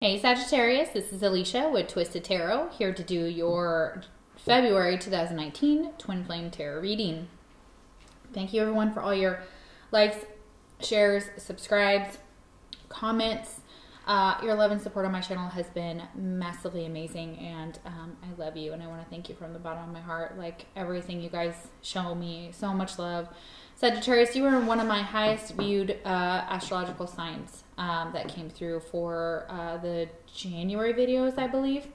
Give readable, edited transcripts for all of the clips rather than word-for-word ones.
Hey Sagittarius, this is Alicia with Twisted Tarot, here to do your February 2019 Twin Flame Tarot reading. Thank you everyone for all your likes, shares, subscribes, comments. Your love and support on my channel has been massively amazing, and I love you, and I want to thank you from the bottom of my heart. Like, everything you guys show me, so much love. Sagittarius, you were one of my highest viewed astrological signs that came through for the January videos, I believe.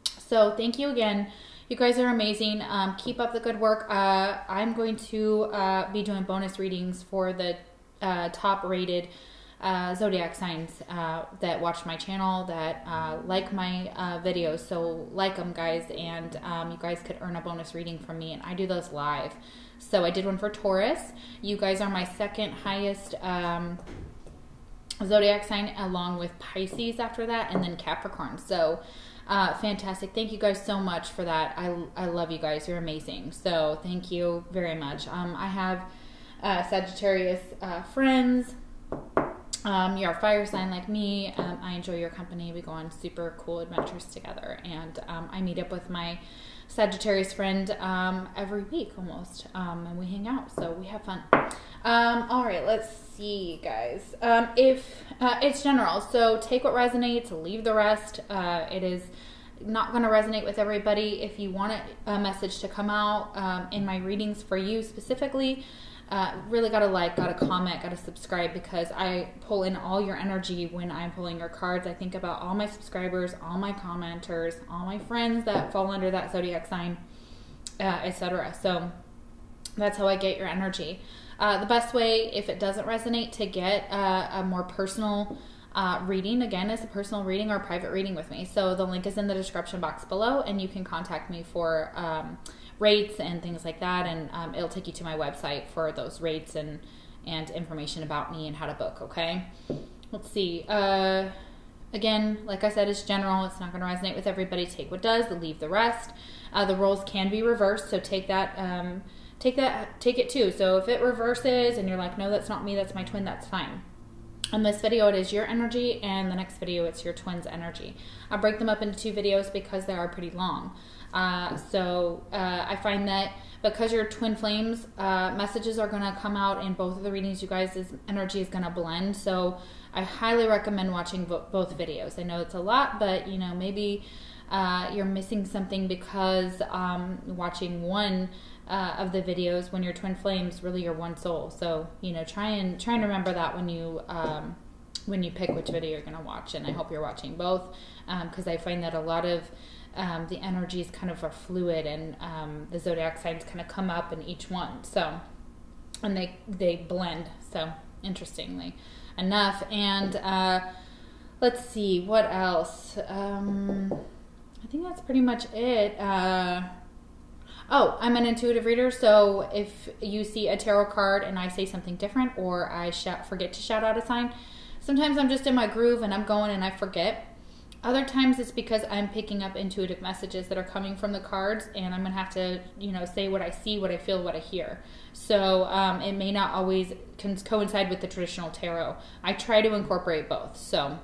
So thank you again. You guys are amazing. Keep up the good work. I'm going to be doing bonus readings for the top rated zodiac signs that watch my channel, that like my videos. So like them, guys, and you guys could earn a bonus reading from me, and I do those live. So I did one for Taurus. You guys are my second highest zodiac sign, along with Pisces after that, and then Capricorn. So fantastic. Thank you guys so much for that. I love you guys. You're amazing. So thank you very much. I have Sagittarius friends. You're a fire sign like me. I enjoy your company. We go on super cool adventures together, and I meet up with my Sagittarius friend every week almost, and we hang out, so we have fun. All right, let's see, guys. If it's general, so take what resonates, leave the rest. It is not going to resonate with everybody. If you want a message to come out in my readings for you specifically, really gotta like, gotta comment, gotta subscribe, because I pull in all your energy when I'm pulling your cards. I think about all my subscribers, all my commenters, all my friends that fall under that zodiac sign, etc. So that's how I get your energy. The best way, if it doesn't resonate, to get a more personal reading, again, is a personal reading or a private reading with me. So the link is in the description box below, and you can contact me for rates and things like that, and it'll take you to my website for those rates and information about me and how to book. Okay, let's see. Again, like I said, it's general. It's not going to resonate with everybody. Take what does, leave the rest. The roles can be reversed, so take that. Take it too. So if it reverses and you're like, no, that's not me, that's my twin, that's fine. In this video, it is your energy, and the next video, it's your twin's energy. I break them up into two videos because they are pretty long. I find that because you're twin flames, messages are going to come out in both of the readings. You guys' energy is going to blend. So I highly recommend watching both videos. I know it's a lot, but you know, maybe you're missing something because watching one of the videos when you're twin flames, really you're one soul. So, you know, try and remember that when you pick which video you're going to watch. And I hope you're watching both, because I find that a lot of the energies kind of are fluid, and the zodiac signs kind of come up in each one. So, and they blend. So interestingly enough. And let's see what else. I think that's pretty much it. Oh, I'm an intuitive reader, so if you see a tarot card and I say something different, or I forget to shout out a sign, sometimes I'm just in my groove and I'm going and I forget. Other times it's because I'm picking up intuitive messages that are coming from the cards, and I'm going to have to, you know, say what I see, what I feel, what I hear. So it may not always coincide with the traditional tarot. I try to incorporate both. So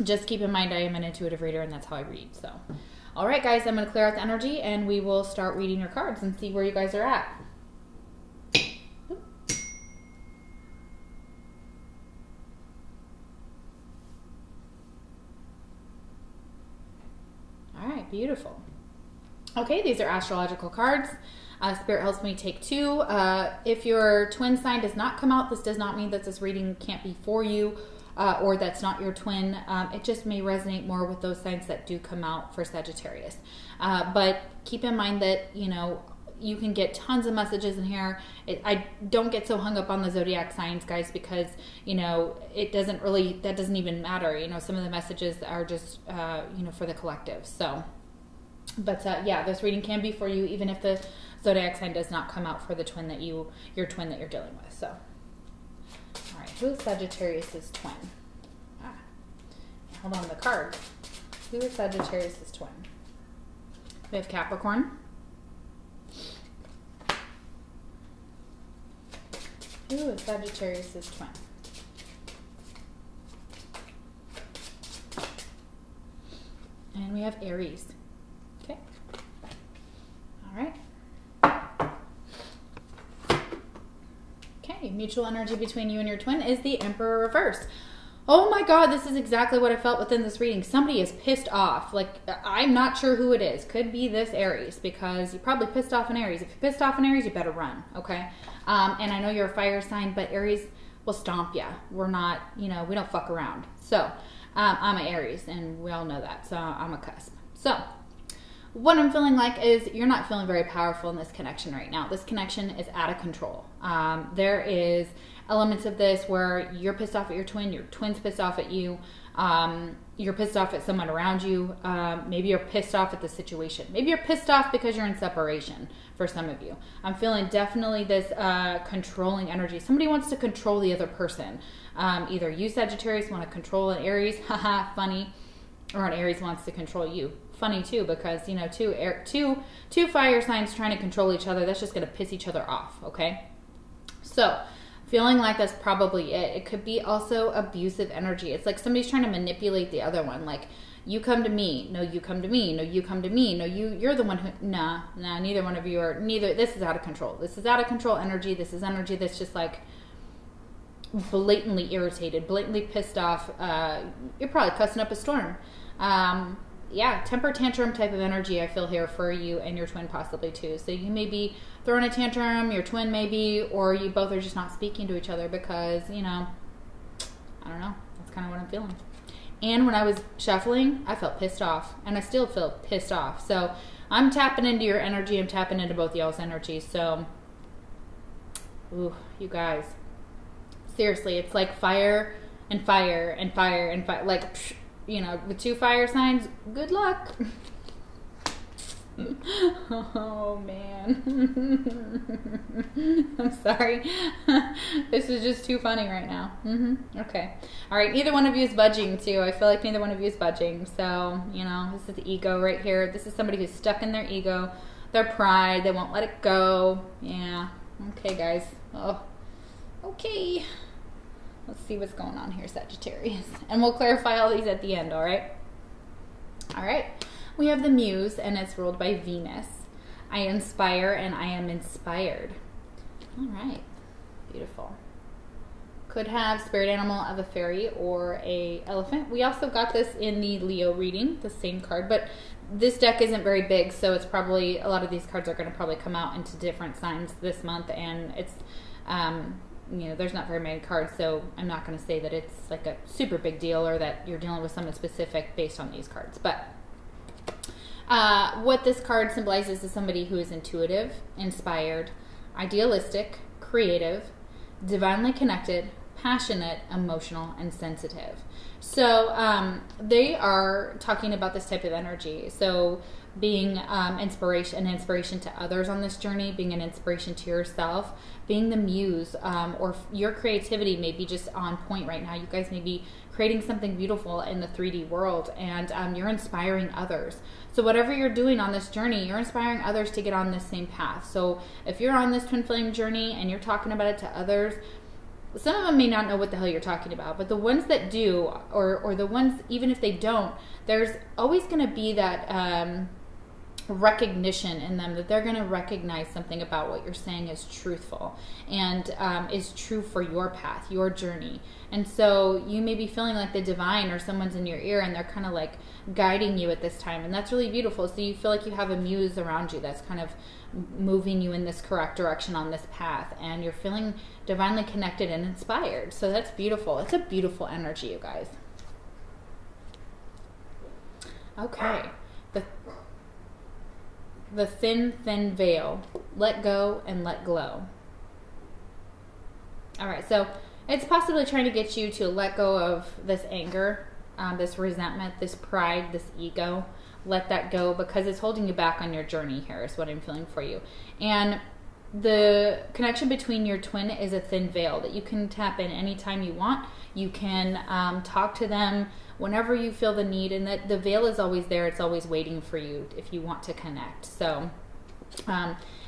just keep in mind I am an intuitive reader, and that's how I read. So, all right, guys, I'm going to clear out the energy, and we will start reading your cards and see where you guys are at. All right, beautiful. Okay, these are astrological cards. Spirit helps me take two. If your twin sign does not come out, this does not mean that this reading can't be for you, or that's not your twin. It just may resonate more with those signs that do come out for Sagittarius. But keep in mind that, you know, you can get tons of messages in here. I don't get so hung up on the zodiac signs, guys, because, you know, that doesn't even matter. You know, some of the messages are just, you know, for the collective. So, but yeah, this reading can be for you, even if the zodiac sign does not come out for the twin that your twin that you're dealing with. So, all right, who is Sagittarius's twin? Hold on the card. Who is Sagittarius's twin? We have Capricorn. Who is Sagittarius's twin? And we have Aries. Okay. All right. Okay, mutual energy between you and your twin is the Emperor reverse. Oh my God, this is exactly what I felt within this reading. Somebody is pissed off. Like, I'm not sure who it is. Could be this Aries, because you probably pissed off an Aries. If you're pissed off an Aries, you better run, okay? And I know you're a fire sign, but Aries will stomp you. We're not, you know, we don't fuck around. So, I'm an Aries, and we all know that. So, I'm a cusp. So, what I'm feeling like is you're not feeling very powerful in this connection right now. This connection is out of control. There is elements of this where you're pissed off at your twin's pissed off at you, you're pissed off at someone around you, maybe you're pissed off at the situation. Maybe you're pissed off because you're in separation for some of you. I'm feeling definitely this controlling energy. Somebody wants to control the other person. Either you, Sagittarius, want to control an Aries, haha, funny, or an Aries wants to control you. Funny too, because, you know, two fire signs trying to control each other, that's just going to piss each other off, okay? So, feeling like that's probably it. It could be also abusive energy. It's like somebody's trying to manipulate the other one. Like, you come to me. No, you come to me. No, you come to me. No, you're the one who, nah, neither one of you are, this is out of control. This is out of control energy. This is energy that's just like blatantly irritated, blatantly pissed off. You're probably cussing up a storm. Yeah, temper tantrum type of energy I feel here for you and your twin possibly too. So you may be throwing a tantrum, your twin may be, or you both are just not speaking to each other because, you know, I don't know. That's kind of what I'm feeling. And when I was shuffling, I felt pissed off, and I still feel pissed off. So I'm tapping into your energy. I'm tapping into both y'all's energy. So, ooh, you guys. Seriously, it's like fire and fire and fire and fire. Like, psh, you know, with two fire signs, good luck. Oh, man. I'm sorry. This is just too funny right now. Okay. All right. Neither one of you is budging, too. I feel like neither one of you is budging. So, you know, this is the ego right here. This is somebody who's stuck in their ego, their pride. They won't let it go. Yeah. Okay, guys. Oh, okay. Let's see what's going on here, Sagittarius. And we'll clarify all these at the end, all right? All right. We have the Muse, and it's ruled by Venus. I inspire, and I am inspired. All right. Beautiful. Could have spirit animal of a fairy or a elephant. We also got this in the Leo reading, the same card, but this deck isn't very big, so it's probably, a lot of these cards are going to probably come out into different signs this month, and it's, you know, there's not very many cards, so I'm not going to say that it's like a super big deal or that you're dealing with something specific based on these cards. But what this card symbolizes is somebody who is intuitive, inspired, idealistic, creative, divinely connected, passionate, emotional, and sensitive. So they are talking about this type of energy. So being an inspiration to others on this journey, being an inspiration to yourself, being the muse, or your creativity may be just on point right now. You guys may be creating something beautiful in the 3D world, and you're inspiring others. So whatever you're doing on this journey, you're inspiring others to get on this same path. So if you're on this twin flame journey and you're talking about it to others, some of them may not know what the hell you're talking about, but the ones that do, or the ones, even if they don't, there's always going to be that recognition in them that they're going to recognize something about what you're saying is truthful and is true for your path, your journey. And so you may be feeling like the divine or someone's in your ear and they're kind of like guiding you at this time, and that's really beautiful. So you feel like you have a muse around you that's kind of moving you in this correct direction on this path, and you're feeling divinely connected and inspired. So that's beautiful. It's a beautiful energy, you guys. Okay. The thin veil. Let go and let glow. All right, so it's possibly trying to get you to let go of this anger, this resentment, this pride, this ego. Let that go because it's holding you back on your journey here is what I'm feeling for you. And the connection between your twin is a thin veil that you can tap in anytime you want. You can talk to them whenever you feel the need, and that the veil is always there. It's always waiting for you if you want to connect. So,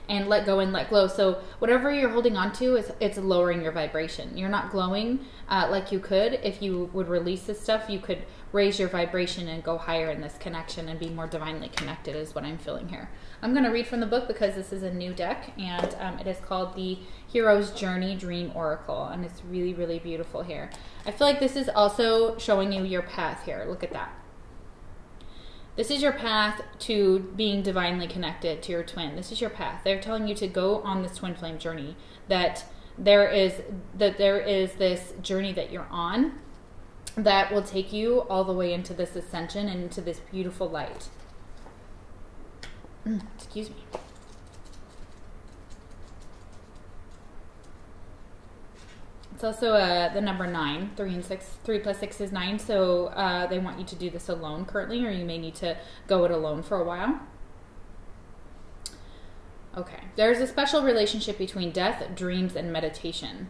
and let go and let glow. So whatever you're holding on to, it's lowering your vibration. You're not glowing like you could if you would release this stuff. You could raise your vibration and go higher in this connection and be more divinely connected is what I'm feeling here. I'm going to read from the book because this is a new deck, and it is called the Hero's Journey Dream Oracle, and it's really, really beautiful here. I feel like this is also showing you your path here. Look at that. This is your path to being divinely connected to your twin. This is your path. They're telling you to go on this twin flame journey, that there is this journey that you're on that will take you all the way into this ascension and into this beautiful light. Excuse me. It's also the number 9, 3 and 6. 3 plus 6 is 9. So they want you to do this alone currently, or you may need to go it alone for a while. Okay. There's a special relationship between death, dreams, and meditation.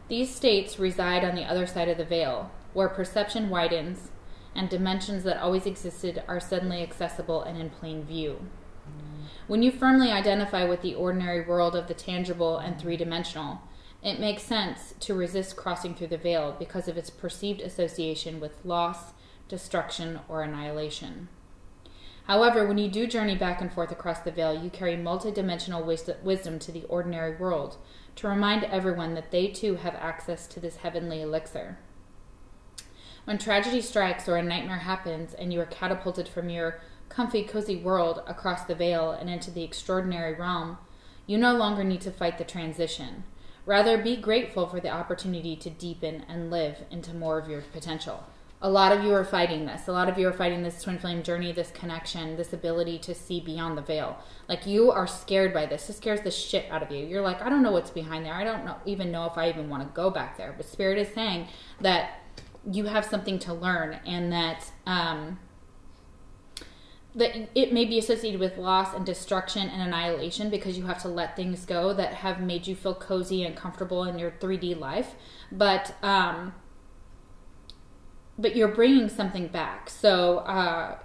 These states reside on the other side of the veil, where perception widens and dimensions that always existed are suddenly accessible and in plain view. When you firmly identify with the ordinary world of the tangible and three-dimensional, it makes sense to resist crossing through the veil because of its perceived association with loss, destruction, or annihilation. However, when you do journey back and forth across the veil, you carry multidimensional wisdom to the ordinary world to remind everyone that they too have access to this heavenly elixir. When tragedy strikes or a nightmare happens and you are catapulted from your comfy, cozy world across the veil and into the extraordinary realm, you no longer need to fight the transition. Rather, be grateful for the opportunity to deepen and live into more of your potential. A lot of you are fighting this. A lot of you are fighting this twin flame journey, this connection, this ability to see beyond the veil. Like, you are scared by this. This scares the shit out of you. You're like, I don't know what's behind there. I don't even know if I even want to go back there. But Spirit is saying that you have something to learn, and that that it may be associated with loss and destruction and annihilation, because you have to let things go that have made you feel cozy and comfortable in your 3D life. But you're bringing something back. So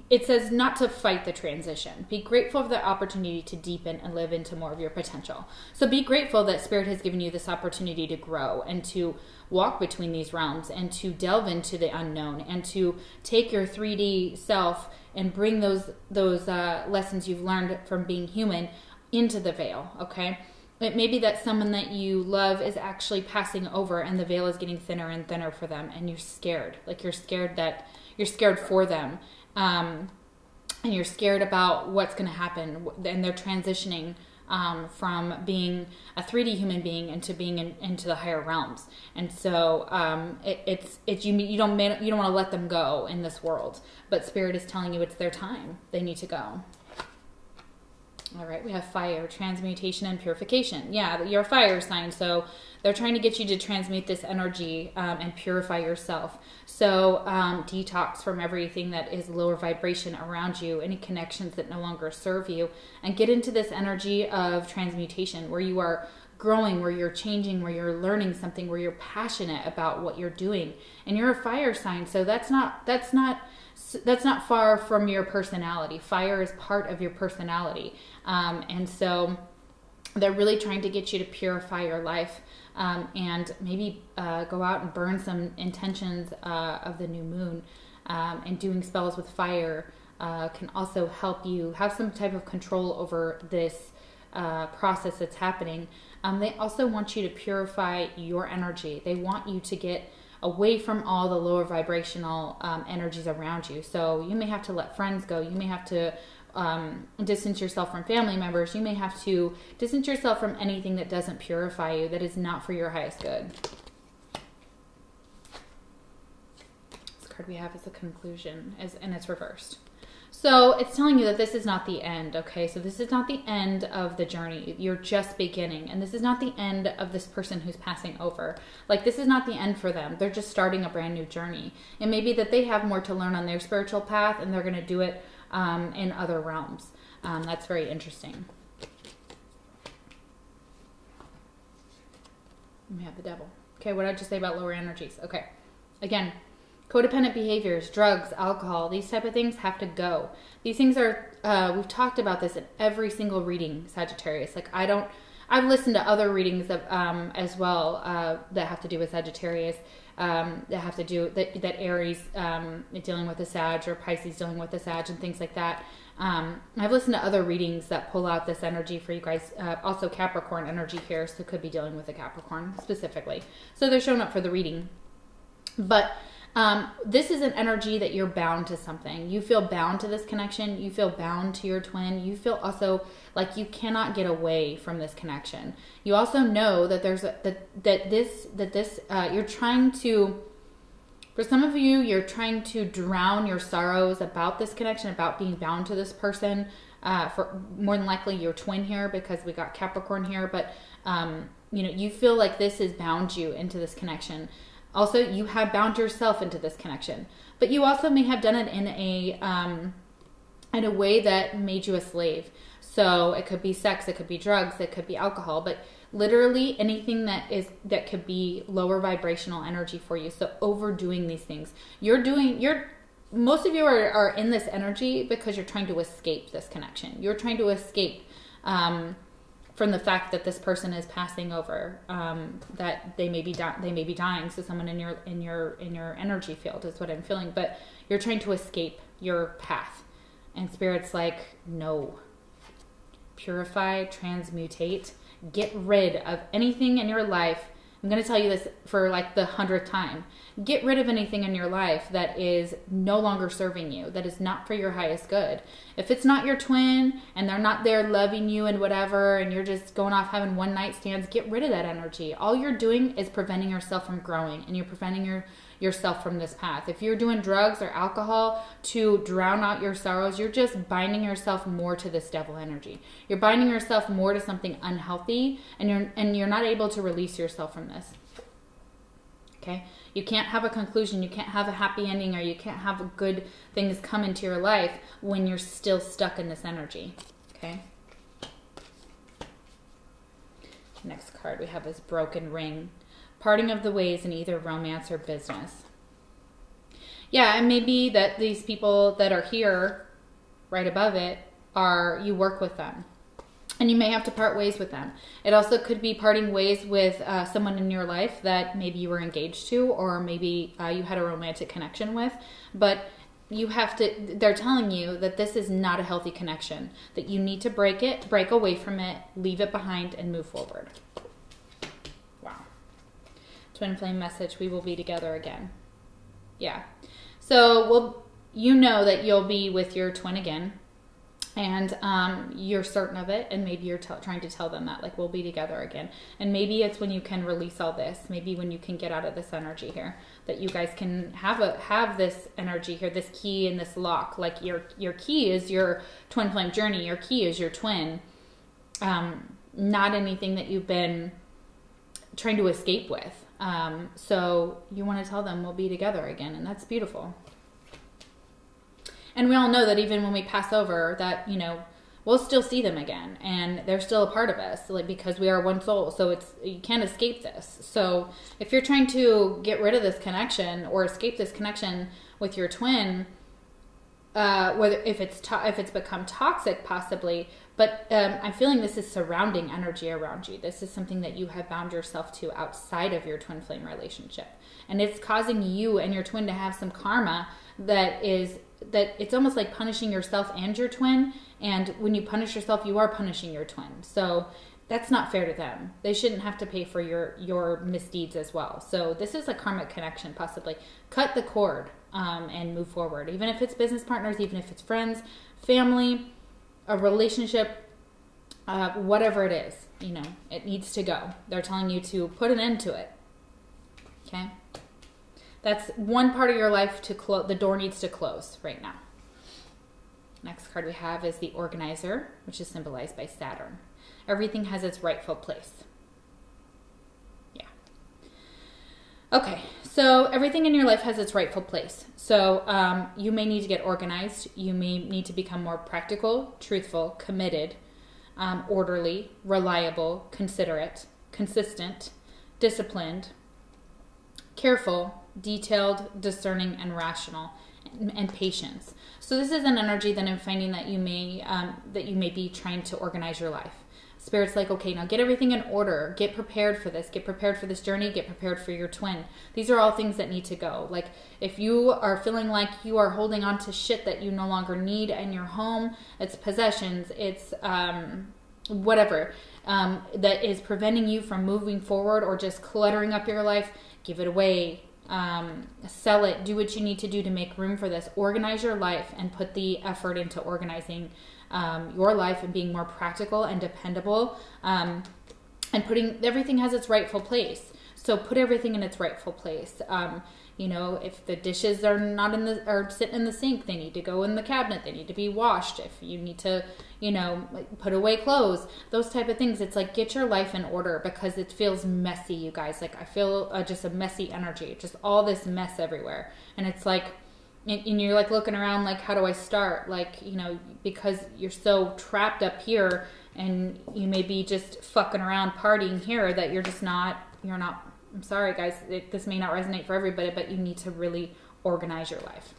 it says not to fight the transition. Be grateful for the opportunity to deepen and live into more of your potential. So be grateful that Spirit has given you this opportunity to grow and to walk between these realms and to delve into the unknown and to take your 3D self and bring those lessons you've learned from being human into the veil, okay? It may be that someone that you love is actually passing over and the veil is getting thinner and thinner for them, and you're scared. Like, you're scared for them. And you're scared about what's going to happen, and they're transitioning from being a 3D human being into being into the higher realms. And so you don't want to let them go in this world, but Spirit is telling you it's their time. They need to go. All right, we have fire, transmutation, and purification. Yeah, you're a fire sign, so they're trying to get you to transmute this energy and purify yourself. So detox from everything that is lower vibration around you, any connections that no longer serve you, and get into this energy of transmutation where you are growing, where you're changing, where you're learning something, where you're passionate about what you're doing. And you're a fire sign, so that's not far from your personality. Fire is part of your personality. And so they're really trying to get you to purify your life and maybe go out and burn some intentions of the new moon. And doing spells with fire can also help you have some type of control over this process that's happening. They also want you to purify your energy. They want you to get away from all the lower vibrational energies around you. So you may have to let friends go. You may have to distance yourself from family members. You may have to distance yourself from anything that doesn't purify you, that is not for your highest good. This card we have is the conclusion, and it's reversed. So it's telling you that this is not the end, okay? So this is not the end of the journey. You're just beginning. And this is not the end of this person who's passing over. Like, this is not the end for them. They're just starting a brand new journey. It may be that they have more to learn on their spiritual path, and they're going to do it in other realms. That's very interesting. We have the devil. Okay, what did I just say about lower energies? Okay, again, codependent behaviors, drugs, alcohol, these type of things have to go. These things are, we've talked about this in every single reading, Sagittarius. Like, I've listened to other readings of, as well that have to do with Sagittarius. that have to do that Aries dealing with the Sag, or Pisces dealing with the Sag, and things like that. I've listened to other readings that pull out this energy for you guys. Also Capricorn energy here, so could be dealing with a Capricorn specifically. So they're showing up for the reading. But this is an energy that you're bound to something. You feel bound to this connection. You feel bound to your twin. You feel also like you cannot get away from this connection. You also know that there's you're trying to, for some of you, you're trying to drown your sorrows about this connection, about being bound to this person. For more than likely your twin here, because we got Capricorn here. But you know, you feel like this has bound you into this connection. Also, you have bound yourself into this connection, but you also may have done it in a way that made you a slave. So it could be sex, it could be drugs, it could be alcohol, but literally anything that could be lower vibrational energy for you. So overdoing these things, most of you are in this energy because you're trying to escape this connection. You're trying to escape from the fact that this person is passing over, that they may be dying. So someone in your energy field is what I'm feeling. But you're trying to escape your path, and Spirit's like, no. Purify, transmutate, get rid of anything in your life. I'm going to tell you this for like the 100th time. Get rid of anything in your life that is no longer serving you, that is not for your highest good. If it's not your twin and they're not there loving you and whatever, and you're just going off having one night stands, get rid of that energy. All you're doing is preventing yourself from growing, and you're preventing yourself from this path. If you're doing drugs or alcohol to drown out your sorrows, you're just binding yourself more to this devil energy. You're binding yourself more to something unhealthy, and you're not able to release yourself from this. Okay? You can't have a conclusion, you can't have a happy ending, or you can't have good things come into your life when you're still stuck in this energy. Okay? Next card we have is Broken Ring. Parting of the ways in either romance or business. Yeah, and maybe that these people that are here right above it you work with them. And you may have to part ways with them. It also could be parting ways with someone in your life that maybe you were engaged to, or maybe you had a romantic connection with. But they're telling you that this is not a healthy connection, that you need to break away from it, leave it behind, and move forward. Wow. Twin flame message, we will be together again. Yeah. So, you know that you'll be with your twin again. And you're certain of it, and maybe you're trying to tell them that, like, we'll be together again. And maybe it's when you can release all this, maybe when you can get out of this energy here, that you guys can have this energy here, this key and this lock. Like your key is your twin flame journey, your key is your twin, not anything that you've been trying to escape with. So you want to tell them we'll be together again, and that's beautiful. And we all know that even when we pass over, that, you know, we'll still see them again, and they're still a part of us, like, because we are one soul. So you can't escape this. So if you're trying to get rid of this connection or escape this connection with your twin, if it's become toxic, possibly, but I'm feeling this is surrounding energy around you. This is something that you have bound yourself to outside of your twin flame relationship, and it's causing you and your twin to have some karma that it's almost like punishing yourself and your twin. And when you punish yourself, you are punishing your twin. So that's not fair to them. They shouldn't have to pay for your misdeeds as well. So this is a karmic connection, possibly. Cut the cord and move forward. Even if it's business partners, even if it's friends, family, a relationship, whatever it is, you know, it needs to go. They're telling you to put an end to it. Okay? That's one part of your life the door needs to close right now. Next card we have is the Organizer, which is symbolized by Saturn. Everything has its rightful place. Yeah. Okay, so everything in your life has its rightful place. So you may need to get organized. You may need to become more practical, truthful, committed, orderly, reliable, considerate, consistent, disciplined, careful, detailed, discerning, and rational, and patience. So this is an energy that I'm finding that you may be trying to organize your life. Spirit's like, okay, now get everything in order. Get prepared for this. Get prepared for this journey. Get prepared for your twin. These are all things that need to go. Like, if you are feeling like you are holding on to shit that you no longer need in your home, it's possessions, it's whatever, that is preventing you from moving forward or just cluttering up your life, give it away. Sell it. Do what you need to do to make room for this. Organize your life and put the effort into organizing your life and being more practical and dependable, and putting everything has its rightful place. So put everything in its rightful place. You know, if the dishes are not are sitting in the sink, they need to go in the cabinet. They need to be washed. If you need to, you know, put away clothes, those type of things. It's like, get your life in order, because it feels messy, you guys. Like, I feel just a messy energy, just all this mess everywhere. And it's like, and you're like looking around like, how do I start? Like, you know, because you're so trapped up here, and you may be just fucking around partying here, that you're not, I'm sorry guys, this may not resonate for everybody, but you need to really organize your life.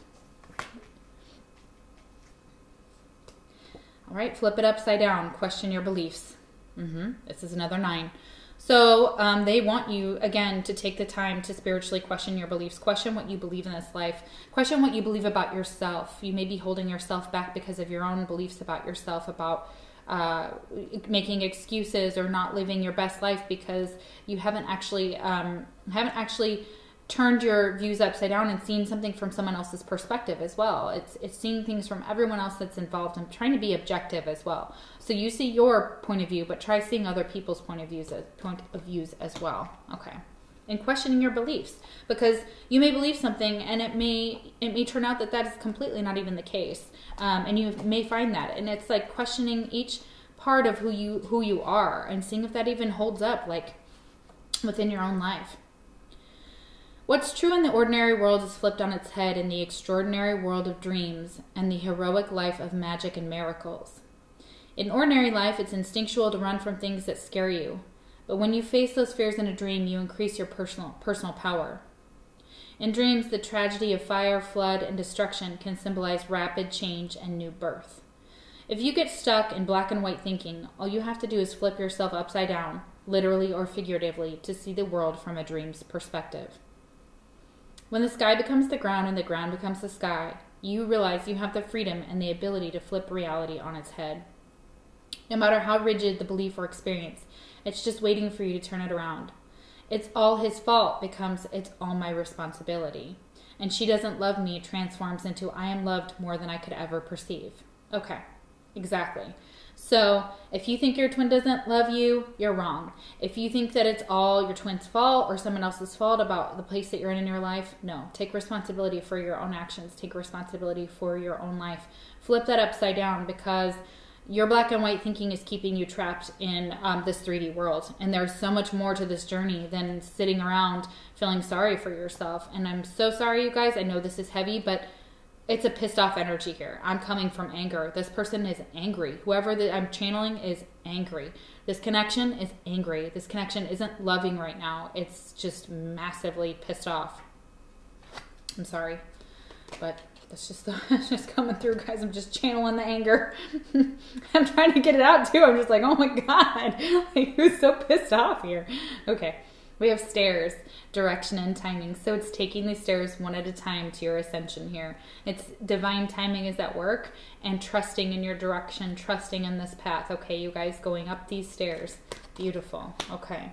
All right, flip it upside down. Question your beliefs. This is another 9. So they want you, again, to take the time to spiritually question your beliefs. Question what you believe in this life. Question what you believe about yourself. You may be holding yourself back because of your own beliefs about yourself, about making excuses or not living your best life because you haven't actually turned your views upside down and seen something from someone else's perspective as well. It's seeing things from everyone else that's involved and trying to be objective as well. So you see your point of view, but try seeing other people's point of views as well. Okay. And questioning your beliefs, because you may believe something and it may turn out that is completely not even the case. And you may find that, and it's like questioning each part of who you are and seeing if that even holds up, like within your own life. What's true in the ordinary world is flipped on its head in the extraordinary world of dreams and the heroic life of magic and miracles. In ordinary life, it's instinctual to run from things that scare you. But when you face those fears in a dream, you increase your personal power. In dreams, the tragedy of fire, flood, and destruction can symbolize rapid change and new birth. If you get stuck in black and white thinking, all you have to do is flip yourself upside down, literally or figuratively, to see the world from a dream's perspective. When the sky becomes the ground and the ground becomes the sky, you realize you have the freedom and the ability to flip reality on its head. No matter how rigid the belief or experience, it's just waiting for you to turn it around. It's all his fault becomes it's all my responsibility. And she doesn't love me transforms into I am loved more than I could ever perceive. Okay, exactly. So if you think your twin doesn't love you, you're wrong. If you think that it's all your twin's fault or someone else's fault about the place that you're in your life, no. Take responsibility for your own actions. Take responsibility for your own life. Flip that upside down, because your black and white thinking is keeping you trapped in this 3D world. And there's so much more to this journey than sitting around feeling sorry for yourself. And I'm so sorry, you guys. I know this is heavy, but it's a pissed off energy here. I'm coming from anger. This person is angry. Whoever that I'm channeling is angry. This connection is angry. This connection isn't loving right now. It's just massively pissed off. I'm sorry, but it's just coming through, guys. I'm just channeling the anger. I'm trying to get it out too. I'm just like, oh my God, like, who's so pissed off here? Okay. We have stairs, direction and timing. So it's taking these stairs one at a time to your ascension here. It's divine timing is at work, and trusting in your direction, trusting in this path. Okay, you guys, going up these stairs. Beautiful. Okay.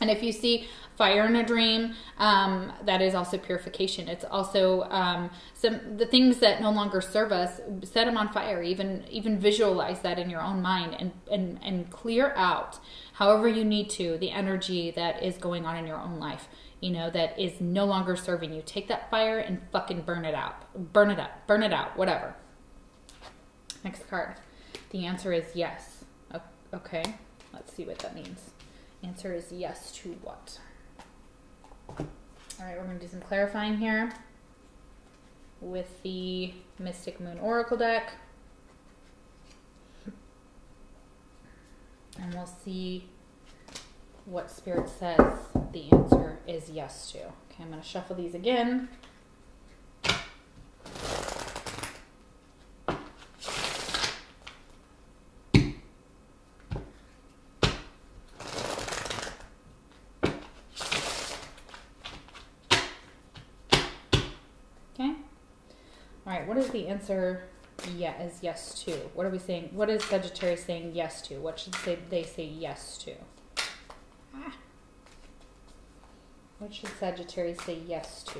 And if you see fire in a dream, that is also purification. It's also the things that no longer serve us, set them on fire. Even visualize that in your own mind and clear out, however you need to, the energy that is going on in your own life, you know, that is no longer serving you. Take that fire and fucking burn it out. Burn it up. Burn it out. Whatever. Next card. The answer is yes. Okay. Let's see what that means. Answer is yes to what? All right, we're going to do some clarifying here with the Mystic Moon Oracle deck. And we'll see what Spirit says the answer is yes to. Okay, I'm going to shuffle these again. All right, what is the answer? Yeah, is yes to. What are we saying? What is Sagittarius saying yes to? What should they say yes to? Ah. What should Sagittarius say yes to?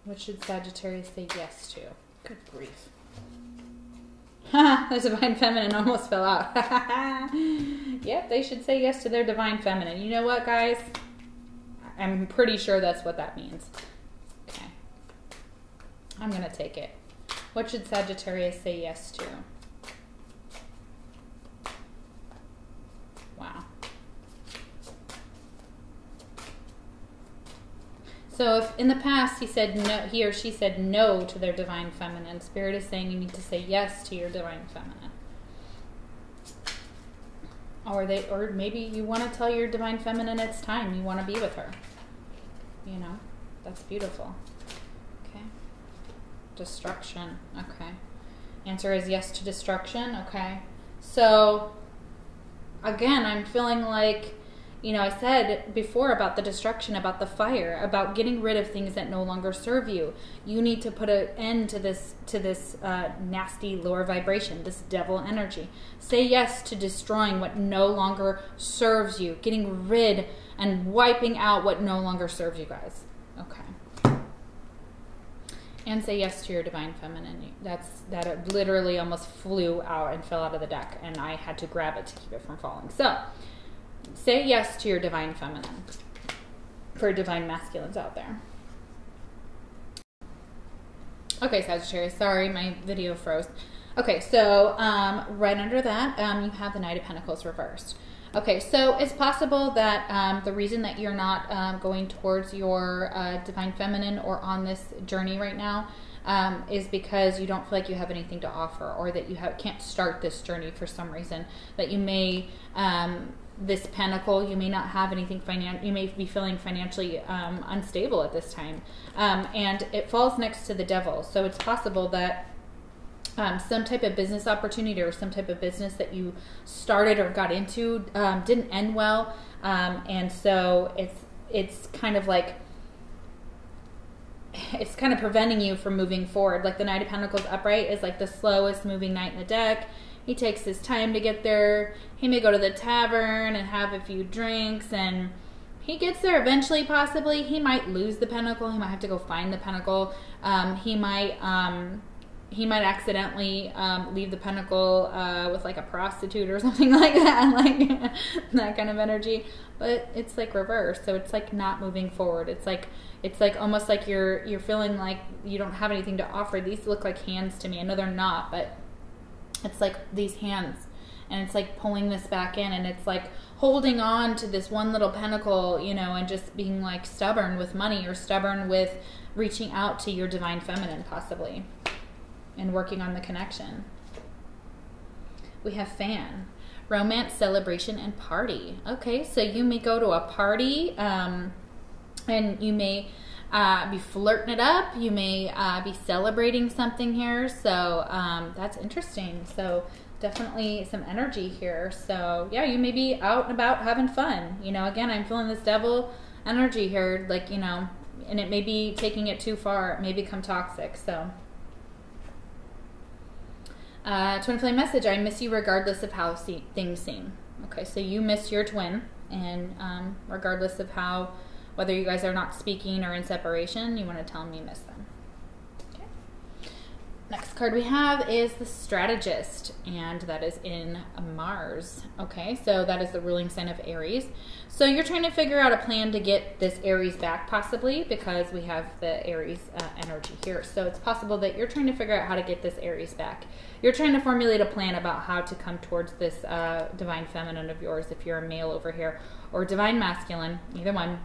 What should Sagittarius say yes to? Good grief. The divine feminine almost fell out. Yep, they should say yes to their divine feminine. You know what, guys? I'm pretty sure that's what that means. Okay. I'm going to take it. What should Sagittarius say yes to? Wow. So if in the past he or she said no to their divine feminine, Spirit is saying you need to say yes to your divine feminine. Or maybe you want to tell your divine feminine it's time. You want to be with her. You know, that's beautiful. Okay. Destruction. Okay. Answer is yes to destruction. Okay. So again, I'm feeling like, you know, I said before about the destruction, about the fire, about getting rid of things that no longer serve you. You need to put an end to this nasty lower vibration, this devil energy. Say yes to destroying what no longer serves you, getting rid and wiping out what no longer serves you, guys. Okay. And say yes to your divine feminine. That literally almost flew out and fell out of the deck, and I had to grab it to keep it from falling. So say yes to your divine feminine for divine masculines out there. Okay, Sagittarius, sorry, my video froze. Okay, so right under that, you have the Knight of Pentacles reversed. Okay, so it's possible that the reason that you're not going towards your divine feminine or on this journey right now is because you don't feel like you have anything to offer, or that you can't start this journey for some reason. That you may, this pentacle, you may not have anything you may be feeling financially unstable at this time. And it falls next to the devil. So it's possible that some type of business opportunity or some type of business that you started or got into didn't end well. And so it's kind of like, it's kind of preventing you from moving forward. Like the Knight of Pentacles upright is like the slowest moving knight in the deck. He takes his time to get there. He may go to the tavern and have a few drinks, and he gets there eventually, possibly. He might lose the pentacle. He might have to go find the pentacle. He might accidentally leave the pentacle with like a prostitute or something like that, like that kind of energy. But it's like reverse, so it's like not moving forward. It's like almost like you're feeling like you don't have anything to offer. These look like hands to me. I know they're not, but it's like these hands, and it's like pulling this back in, and it's like holding on to this one little pentacle, you know, and just being like stubborn with money, or stubborn with reaching out to your divine feminine possibly, and working on the connection. We have fan, romance, celebration, and party. Okay, so you may go to a party, and you may be flirting it up. You may be celebrating something here. So that's interesting. So definitely some energy here. So yeah, you may be out and about having fun. You know, again, I'm feeling this devil energy here, like, you know, and it may be taking it too far. It may become toxic. So twin flame message, I miss you regardless of how things seem. Okay, so you miss your twin, and regardless of how, whether you guys are not speaking or in separation, you want to tell them you miss them. Okay. Next card we have is the Strategist, and that is in Mars. Okay, so that is the ruling sign of Aries. So you're trying to figure out a plan to get this Aries back, possibly, because we have the Aries energy here. So it's possible that you're trying to figure out how to get this Aries back. You're trying to formulate a plan about how to come towards this divine feminine of yours, if you're a male over here, or divine masculine, either one.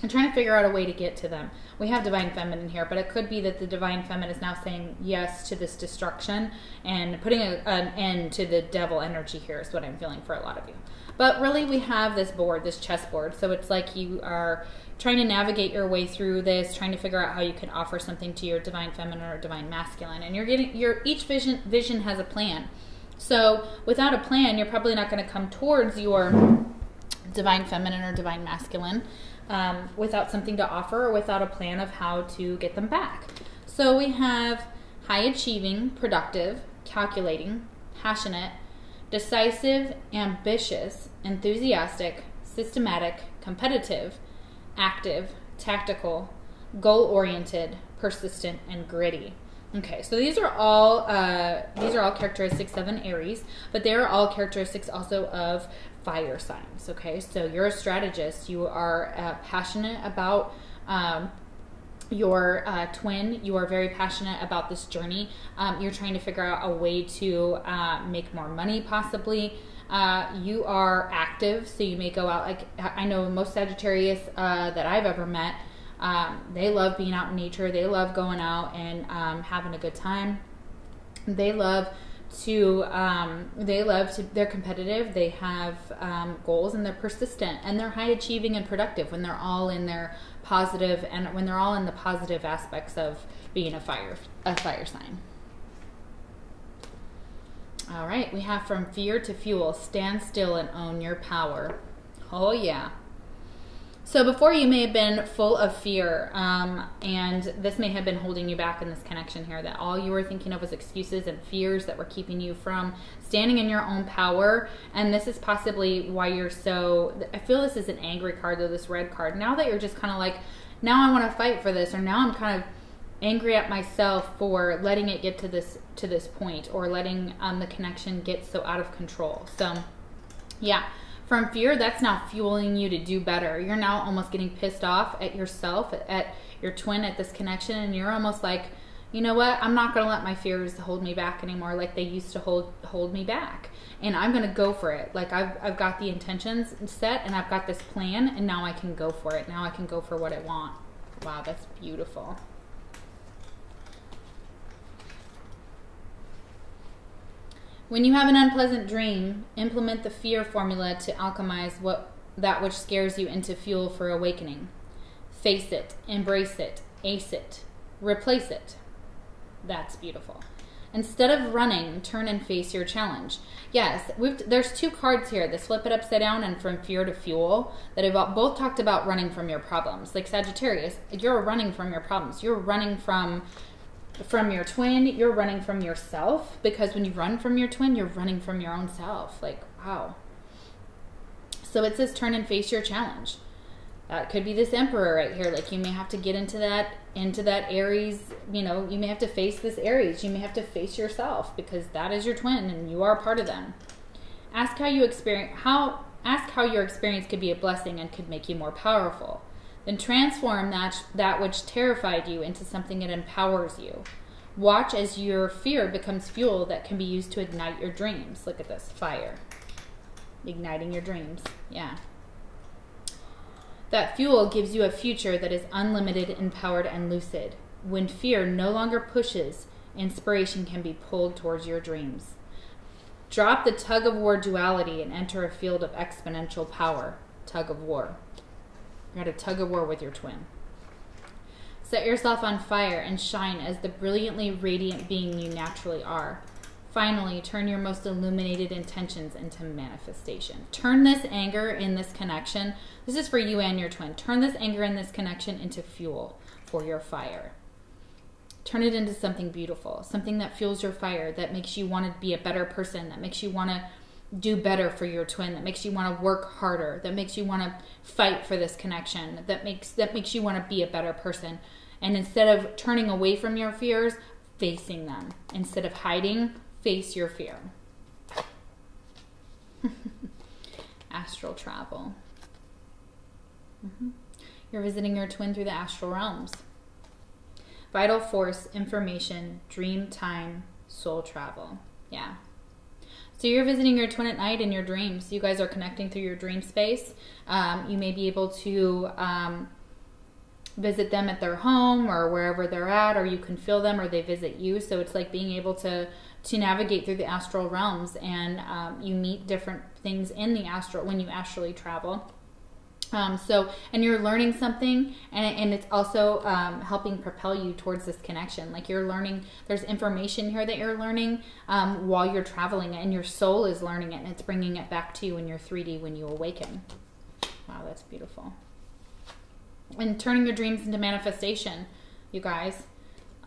I'm trying to figure out a way to get to them. We have divine feminine here, but it could be that the divine feminine is now saying yes to this destruction and putting an end to the devil energy here is what I'm feeling for a lot of you. But really, we have this board, this chessboard. So it's like you are trying to navigate your way through this, trying to figure out how you can offer something to your divine feminine or divine masculine. And each vision has a plan. So without a plan, you're probably not going to come towards your divine feminine or divine masculine, without something to offer or without a plan of how to get them back. So we have high achieving, productive, calculating, passionate, decisive, ambitious, enthusiastic, systematic, competitive, active, tactical, goal-oriented, persistent, and gritty. Okay, so these are all characteristics of an Aries, but they are all characteristics also of fire signs. Okay, so you're a strategist. You are passionate about your twin. You are very passionate about this journey. You're trying to figure out a way to make more money, possibly. You are active, so you may go out. Like, I know most Sagittarius that I've ever met, they love being out in nature. They love going out and having a good time. They love to they're competitive. They have goals, and they're persistent, and they're high achieving and productive when they're all in their positive, and when they're all in the positive aspects of being a fire sign. All right, we have from fear to fuel. Stand still and own your power. Oh yeah. So before, you may have been full of fear, and this may have been holding you back in this connection here, that all you were thinking of was excuses and fears that were keeping you from standing in your own power. And this is possibly why you're so, I feel this is an angry card, though, this red card. Now that you're just kind of like, now I want to fight for this, or now I'm kind of angry at myself for letting it get to this point, or letting the connection get so out of control. So yeah. From fear, that's now fueling you to do better. You're now almost getting pissed off at yourself, at your twin, at this connection, and you're almost like, you know what? I'm not going to let my fears hold me back anymore like they used to hold me back. And I'm going to go for it. Like, I've got the intentions set, and I've got this plan, and now I can go for it. Now I can go for what I want. Wow, that's beautiful. When you have an unpleasant dream, implement the fear formula to alchemize that which scares you into fuel for awakening. Face it, embrace it, ace it, replace it. That's beautiful. Instead of running, turn and face your challenge. Yes, there's two cards here, this flip it upside down and from fear to fuel, that have both talked about running from your problems. Like Sagittarius, you're running from your problems. You're running from your twin, you're running from yourself, because when you run from your twin, you're running from your own self. Like, wow. So it says turn and face your challenge. That could be this Emperor right here. Like, you may have to get into that Aries, you know, you may have to face this Aries. You may have to face yourself, because that is your twin and you are a part of them. Ask how your experience could be a blessing and could make you more powerful. Then transform that which terrified you into something that empowers you. Watch as your fear becomes fuel that can be used to ignite your dreams. Look at this, fire. Igniting your dreams, yeah. That fuel gives you a future that is unlimited, empowered, and lucid. When fear no longer pushes, inspiration can be pulled towards your dreams. Drop the tug-of-war duality and enter a field of exponential power. Tug-of-war. You're at a tug-of-war with your twin. Set yourself on fire and shine as the brilliantly radiant being you naturally are. Finally, turn your most illuminated intentions into manifestation. Turn this anger in this connection. This is for you and your twin. Turn this anger in this connection into fuel for your fire. Turn it into something beautiful, something that fuels your fire, that makes you want to be a better person, that makes you want to do better for your twin, that makes you want to work harder, that makes you want to fight for this connection, that makes you want to be a better person. And instead of turning away from your fears, facing them. Instead of hiding, face your fear. Astral travel. You're visiting your twin through the astral realms. Vital force, information, dream time, soul travel. Yeah. So you're visiting your twin at night in your dreams. You guys are connecting through your dream space. You may be able to visit them at their home or wherever they're at, or you can feel them or they visit you. So it's like being able to navigate through the astral realms, and you meet different things in the astral when you astrally travel. And you're learning something, and it's also helping propel you towards this connection. Like, you're learning, there's information here that you're learning while you're traveling, and your soul is learning it, and it's bringing it back to you in your 3D when you awaken. Wow, that's beautiful. And turning your dreams into manifestation, you guys.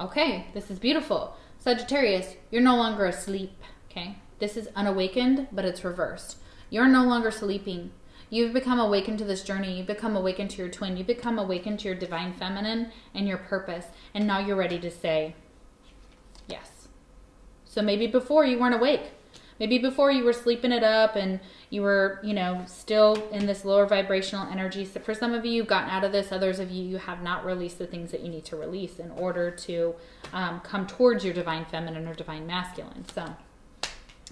Okay, this is beautiful. Sagittarius, you're no longer asleep, okay? This is unawakened, but it's reversed. You're no longer sleeping. You've become awakened to this journey. You've become awakened to your twin. You've become awakened to your divine feminine and your purpose. And now you're ready to say yes. So maybe before you weren't awake. Maybe before you were sleeping it up and you were, you know, still in this lower vibrational energy. So for some of you, you've gotten out of this. Others of you, you have not released the things that you need to release in order to come towards your divine feminine or divine masculine. So,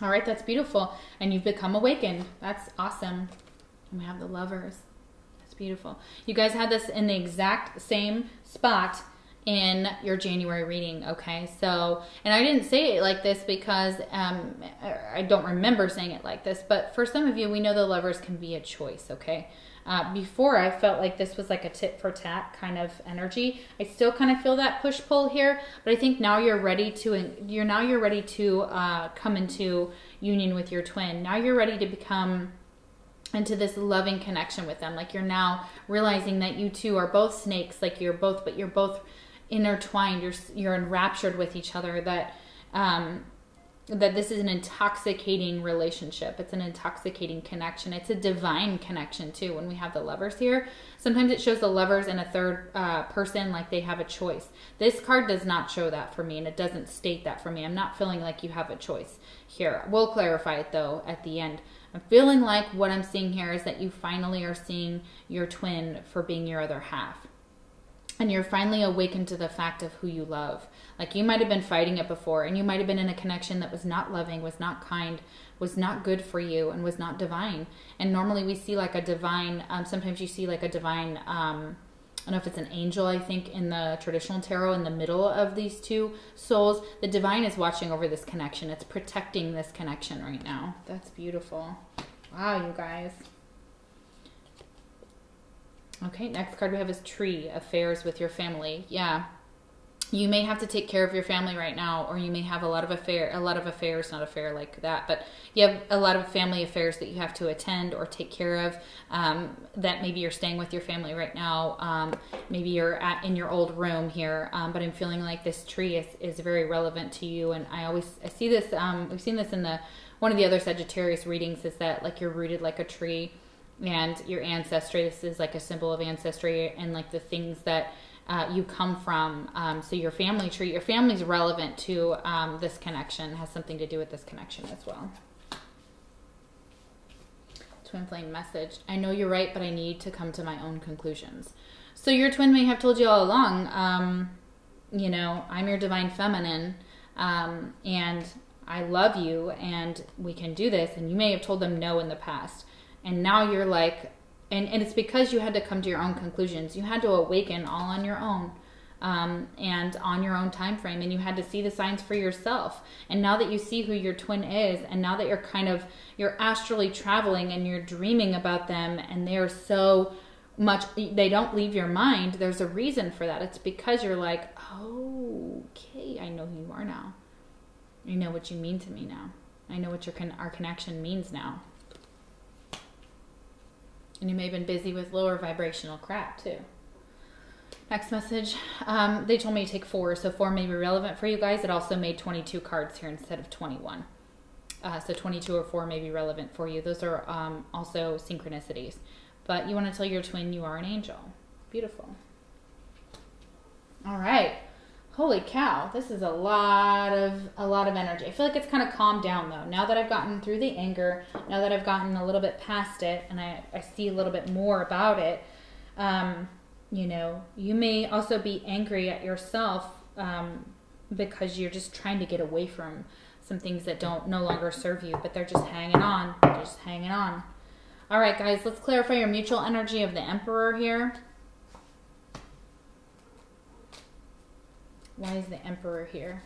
all right, that's beautiful. And you've become awakened. That's awesome. And we have the Lovers. That's beautiful. You guys had this in the exact same spot in your January reading, okay? So, and I didn't say it like this because I don't remember saying it like this, but for some of you, we know the Lovers can be a choice, okay? Before, I felt like this was like a tit for tat kind of energy. I still kind of feel that push pull here, but I think now you're ready to come into union with your twin. Now you're ready to become into this loving connection with them. Like you're now realizing that you two are both snakes, like you're both intertwined, you're enraptured with each other, that this is an intoxicating relationship. It's an intoxicating connection. It's a divine connection too. When we have the Lovers here, sometimes it shows the Lovers in a third person, like they have a choice. This card does not show that for me, and it doesn't state that for me. I'm not feeling like you have a choice here. We'll clarify it though at the end. I'm feeling like what I'm seeing here is that you finally are seeing your twin for being your other half. And you're finally awakened to the fact of who you love. Like you might have been fighting it before, and you might have been in a connection that was not loving, was not kind, was not good for you, and was not divine. And normally we see like a divine, sometimes you see like a divine, I don't know if it's an angel, I think in the traditional tarot, in the middle of these two souls. The divine is watching over this connection. It's protecting this connection right now. That's beautiful. Wow, you guys. Okay, next card we have is Tree, affairs with your family. Yeah, you may have to take care of your family right now, or you may have a lot of affairs, not affair like that, but you have a lot of family affairs that you have to attend or take care of, that maybe you're staying with your family right now. Maybe you're in your old room here, but I'm feeling like this tree is very relevant to you. And I see this, we've seen this in one of the other Sagittarius readings, is that like you're rooted like a tree. And your ancestry, this is like a symbol of ancestry and like the things that you come from. So your family tree, your family's relevant to this connection, has something to do with this connection as well. Twin flame message. I know you're right, but I need to come to my own conclusions. So your twin may have told you all along, you know, I'm your divine feminine, and I love you, and we can do this. And you may have told them no in the past. And now you're like, and it's because you had to come to your own conclusions. You had to awaken all on your own, and on your own time frame. And you had to see the signs for yourself. And now that you see who your twin is, and now that you're astrally traveling and you're dreaming about them, and they're so much, they don't leave your mind. There's a reason for that. It's because you're like, oh, okay, I know who you are now. I know what you mean to me now. I know what our connection means now. And you may have been busy with lower vibrational crap too. Next message. They told me to take 4. So 4 may be relevant for you guys. It also made 22 cards here instead of 21. So 22 or 4 may be relevant for you. Those are also synchronicities. But you want to tell your twin you are an angel. Beautiful. All right. Holy cow, this is a lot of energy. I feel like it's kind of calmed down though. Now that I've gotten through the anger, now that I've gotten a little bit past it, and I see a little bit more about it, you know, you may also be angry at yourself because you're just trying to get away from some things that no longer serve you, but they're just hanging on. They're just hanging on. All right, guys, let's clarify your mutual energy of the Emperor here. Why is the Emperor here?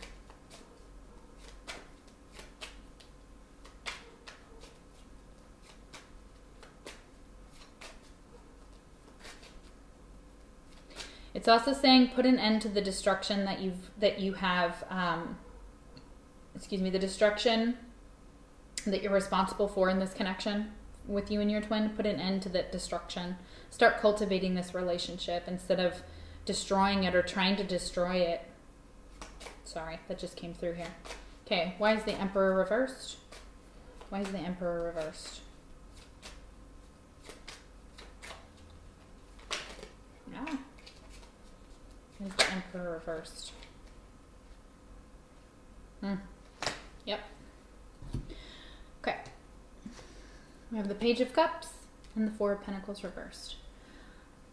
It's also saying put an end to the destruction that you have, the destruction that you're responsible for in this connection with you and your twin. Put an end to that destruction. Start cultivating this relationship instead of destroying it or trying to destroy it. Sorry, that just came through here. Okay, why is the Emperor reversed? Why is the Emperor reversed? Ah. Why is the Emperor reversed? Yep. Okay. We have the Page of Cups and the Four of Pentacles reversed.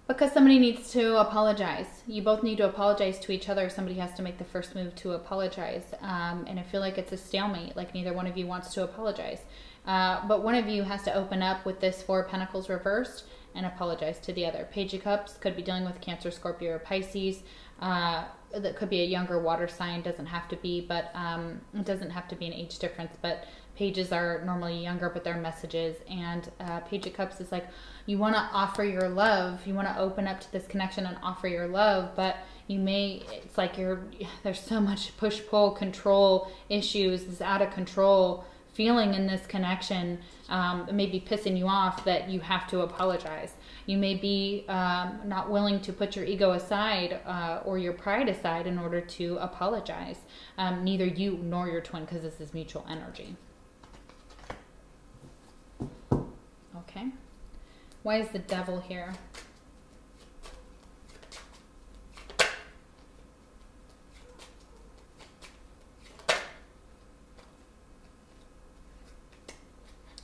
Because somebody needs to apologize. You both need to apologize to each other. Somebody has to make the first move to apologize. And I feel like it's a stalemate. Like neither one of you wants to apologize. But one of you has to open up with this Four of Pentacles reversed and apologize to the other. Page of Cups could be dealing with Cancer, Scorpio, or Pisces. That could be a younger water sign. Doesn't have to be, but it doesn't have to be an age difference. But pages are normally younger, but they're messages. And Page of Cups is like, you want to offer your love. You want to open up to this connection and offer your love, but you may, it's like there's so much push-pull control issues, this out of control feeling in this connection. It may be pissing you off that you have to apologize. You may be not willing to put your ego aside or your pride aside in order to apologize. Neither you nor your twin, because this is mutual energy. Okay. Why is the Devil here?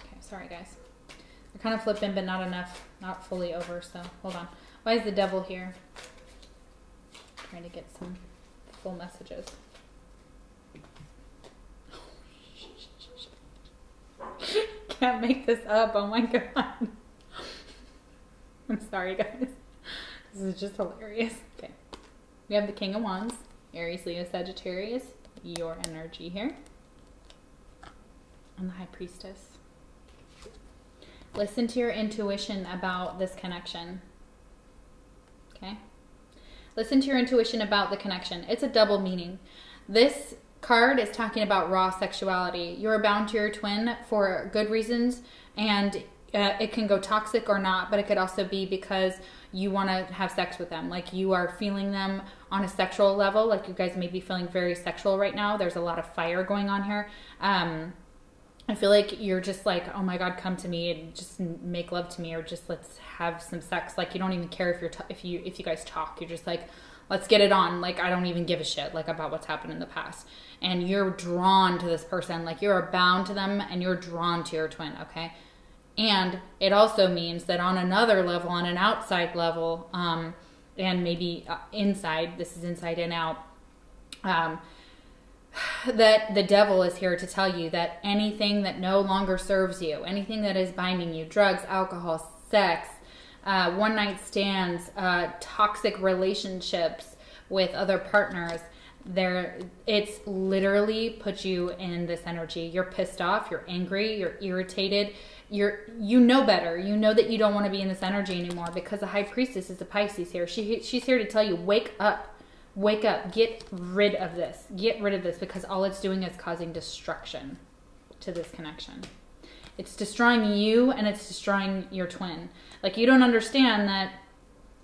Okay, sorry guys. They're kind of flipping, but not enough. Not fully over, so hold on. Why is the Devil here? I'm trying to get some full messages. Can't make this up. Oh my god. I'm sorry, guys. This is just hilarious. Okay. We have the King of Wands, Aries, Leo, Sagittarius, your energy here, and the High Priestess. Listen to your intuition about this connection. Okay? Listen to your intuition about the connection. It's a double meaning. This card is talking about raw sexuality. You're bound to your twin for good reasons, and it can go toxic or not, but it could also be because you want to have sex with them. Like you are feeling them on a sexual level. Like you guys may be feeling very sexual right now. There's a lot of fire going on here. I feel like you're just like, oh my God, come to me and just make love to me, or just let's have some sex. Like you don't even care if you guys talk. You're just like, let's get it on. Like I don't even give a shit like about what's happened in the past. And you're drawn to this person. Like you're bound to them and you're drawn to your twin. Okay. And it also means that on another level, on an outside level, and maybe inside, this is inside and out, that the Devil is here to tell you that anything that no longer serves you, anything that is binding you, drugs, alcohol, sex, one-night stands, toxic relationships with other partners, it's literally put you in this energy. You're pissed off, you're angry, you're irritated, you know better. You know that you don't want to be in this energy anymore, because the High Priestess is a Pisces here. She's here to tell you, wake up. Wake up. Get rid of this. Get rid of this, because all it's doing is causing destruction to this connection. It's destroying you and it's destroying your twin. Like you don't understand that,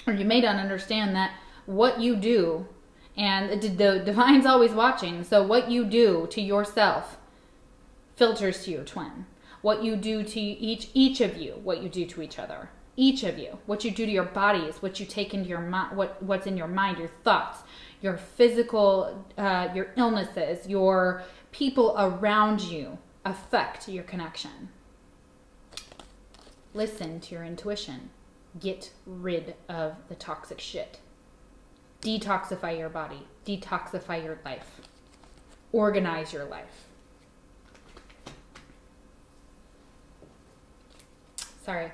or you may not understand that what you do, and the Divine's always watching, so what you do to yourself filters to your twin. What you do to each of you, what you do to each other. Each of you. What you do to your bodies, what you take into your mind, what's in your mind, your thoughts, your physical, your illnesses, your people around you affect your connection. Listen to your intuition. Get rid of the toxic shit. Detoxify your body. Detoxify your life. Organize your life. Sorry.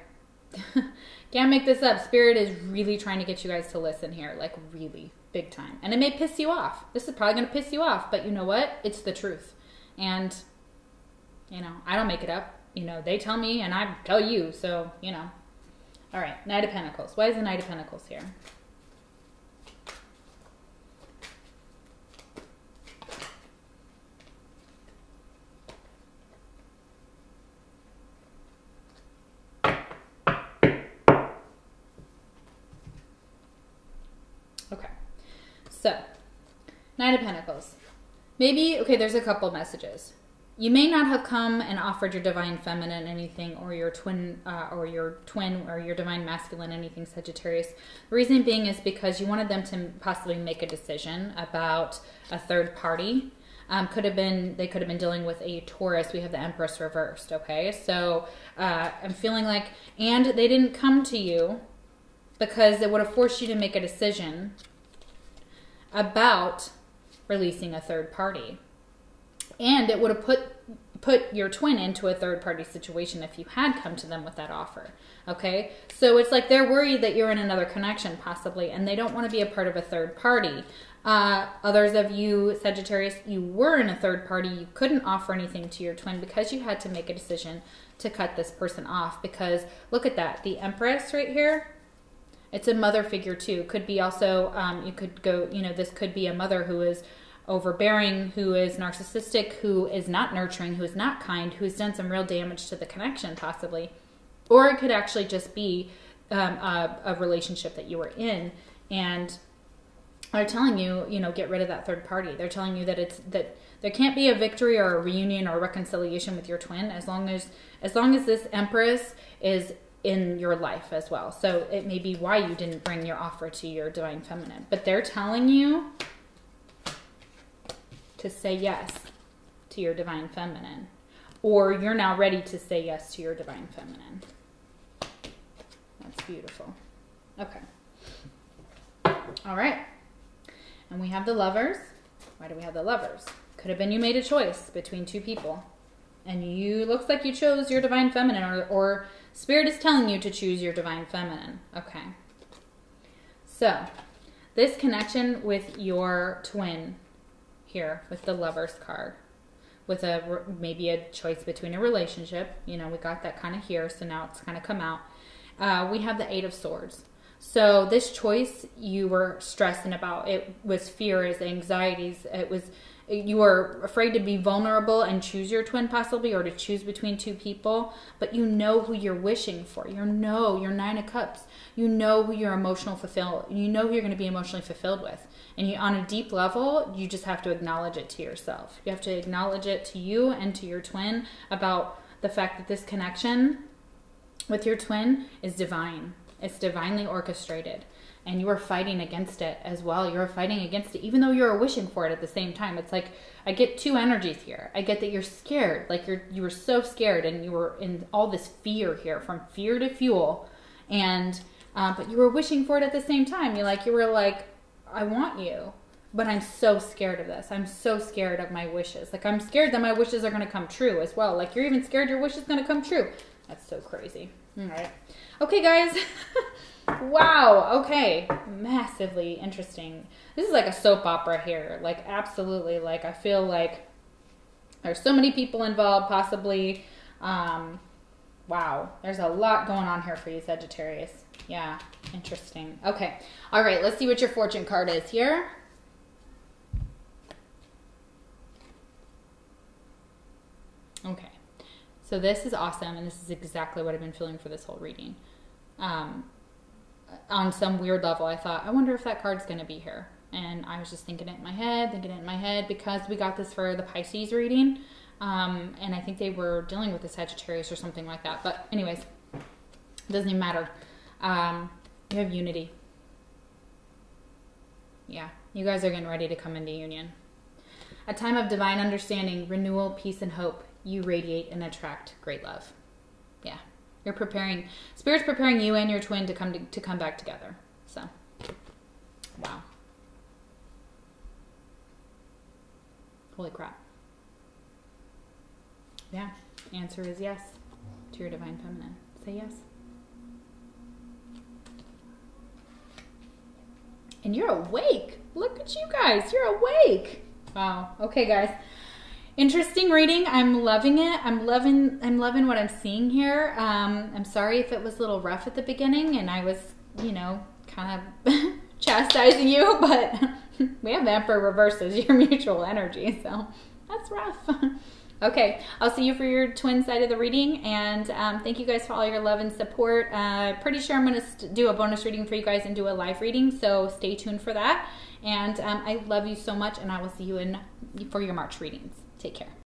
Can't make this up. Spirit is really trying to get you guys to listen here. Like really big time. And it may piss you off. This is probably going to piss you off. But you know what? It's the truth. And, you know, I don't make it up. You know, they tell me and I tell you. So, you know. All right. Knight of Pentacles. Why is the Knight of Pentacles here? So, Knight of Pentacles. Maybe, okay, there's a couple messages. You may not have come and offered your divine feminine anything, or your twin, or your divine masculine anything, Sagittarius. The reason being is because you wanted them to possibly make a decision about a third party. They could have been dealing with a Taurus. We have the Empress reversed. Okay, so I'm feeling like, and they didn't come to you because it would have forced you to make a decision about releasing a third party. And it would have put your twin into a third party situation if you had come to them with that offer. Okay? So it's like they're worried that you're in another connection possibly, and they don't want to be a part of a third party. Others of you, Sagittarius, you were in a third party. You couldn't offer anything to your twin because you had to make a decision to cut this person off. Because look at that. The Empress right here. It's a mother figure too. Could be also, you could go, this could be a mother who is overbearing, who is narcissistic, who is not nurturing, who is not kind, who's done some real damage to the connection possibly. Or it could actually just be a relationship that you were in, and they're telling you, get rid of that third party. They're telling you that that there can't be a victory or a reunion or reconciliation with your twin as long as this Empress is in your life as well. So it may be why you didn't bring your offer to your divine feminine, but they're telling you to say yes to your divine feminine, or you're now ready to say yes to your divine feminine. That's beautiful. Okay. All right. And we have the Lovers. Why do we have the Lovers? Could have been you made a choice between two people, and looks like you chose your divine feminine, or Spirit is telling you to choose your divine feminine. Okay. So this connection with your twin here with the Lovers card, with maybe a choice between a relationship. We got that kind of here, so now it's kind of come out. We have the Eight of Swords. So this choice you were stressing about, it was fears, anxieties. You were afraid to be vulnerable and choose your twin possibly, or to choose between two people, but you know who you're wishing for. Your Nine of Cups. You know who you're you know who you're going to be emotionally fulfilled with. And on a deep level, you just have to acknowledge it to yourself. You have to acknowledge it to you and to your twin about the fact that this connection with your twin is divine. It's divinely orchestrated. And you are fighting against it as well. You're fighting against it, even though you're wishing for it at the same time. It's like, I get two energies here. I get that you're scared. Like you were so scared, and you were in all this fear here, from fear to fuel. And, but you were wishing for it at the same time. You were like, I want you, but I'm so scared of this. I'm so scared of my wishes. Like, I'm scared that my wishes are going to come true as well. Like, you're even scared your wish is going to come true. That's so crazy. All right. Okay, guys. Wow. Okay. Massively interesting. This is like a soap opera here. Like, absolutely. Like, I feel like there's so many people involved, possibly. Wow. There's a lot going on here for you, Sagittarius. Yeah. Interesting. Okay. All right. Let's see what your fortune card is here. Okay. So this is awesome, and this is exactly what I've been feeling for this whole reading. On some weird level, I thought, I wonder if that card's going to be here. And I was just thinking it in my head, because we got this for the Pisces reading. And I think they were dealing with the Sagittarius or something like that. But anyways, it doesn't even matter. You have unity. Yeah, you guys are getting ready to come into union. A time of divine understanding, renewal, peace, and hope. You radiate and attract great love. Yeah, you're preparing. Spirit's preparing you and your twin to come back together. So, wow. Holy crap. Yeah, answer is yes to your divine feminine. Say yes. And you're awake. Look at you guys. You're awake. Wow. Okay, guys. Interesting reading. I'm loving it. I'm loving what I'm seeing here. I'm sorry if it was a little rough at the beginning and I was, kind of chastising you, but we have the Emperor reverses your mutual energy, so that's rough. Okay, I'll see you for your twin side of the reading, and thank you guys for all your love and support. Pretty sure I'm going to do a bonus reading for you guys and do a live reading, so stay tuned for that. And I love you so much, and I will see you for your March readings. Take care.